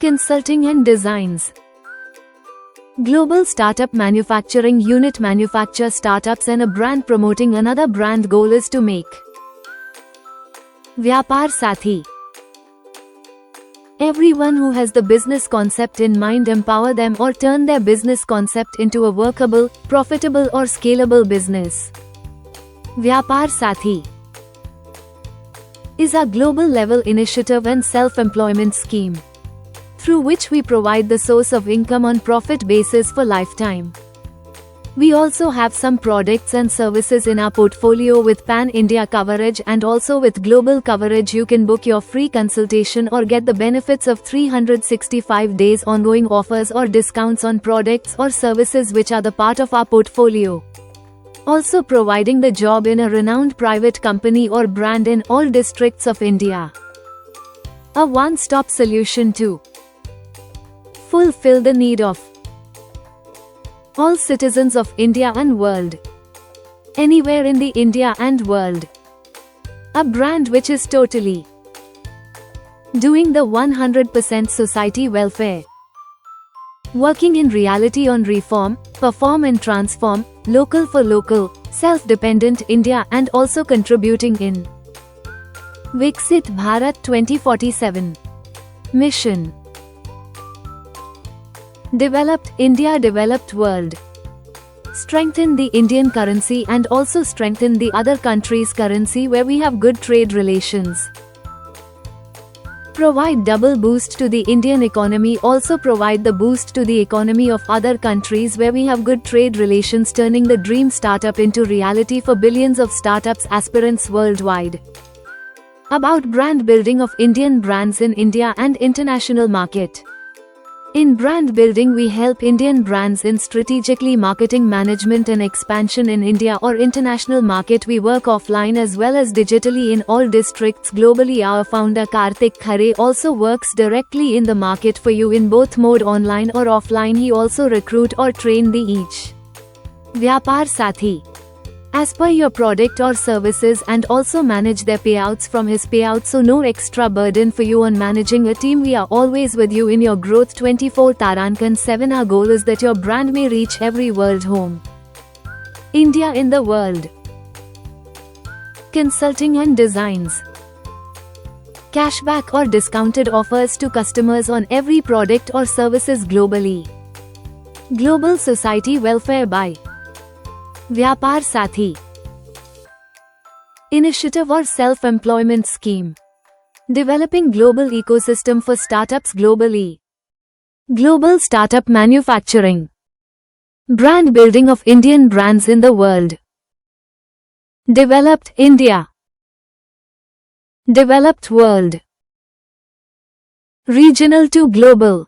Consulting and Designs. Global Startup Manufacturing Unit manufacture startups and a brand promoting another brand. Goal is to make Vyapar Sathi. Everyone who has the business concept in mind, empower them or turn their business concept into a workable, profitable or scalable business. Vyapar Sathi is a global level initiative and self-employment scheme through which we provide the source of income on profit basis for lifetime. We also have some products and services in our portfolio with pan-India coverage and also with global coverage. You can book your free consultation or get the benefits of 365 days ongoing offers or discounts on products or services which are the part of our portfolio. Also providing the job in a renowned private company or brand in all districts of India. A one-stop solution to fulfill the need of all citizens of India and world. Anywhere in the India and world. A brand which is totally doing the 100% society welfare. Working in reality on reform, perform and transform, local for local, self-dependent India and also contributing in Viksit Bharat 2047 mission. Developed India, developed world. Strengthen the Indian currency and also strengthen the other countries' currency where we have good trade relations. Provide double boost to the Indian economy, also provide the boost to the economy of other countries where we have good trade relations, turning the dream startup into reality for billions of startups aspirants worldwide. About brand building of Indian brands in India and international market. In brand building, we help Indian brands in strategically marketing management and expansion in India or international market. We work offline as well as digitally in all districts globally. Our founder Karthik Khare also works directly in the market for you in both mode, online or offline. He also recruit or train the each Vyapar Sathi as per your product or services and also manage their payouts from his payouts, so no extra burden for you on managing a team. We are always with you in your growth 24 Tarankan 7. Our goal is that your brand may reach every world home. India in the world. Consulting and Designs. Cashback or discounted offers to customers on every product or services globally. Global Society Welfare by Vyapar Sathi initiative or self-employment scheme. Developing global ecosystem for startups globally. Global startup manufacturing. Brand building of Indian brands in the world. Developed India. Developed world. Regional to global.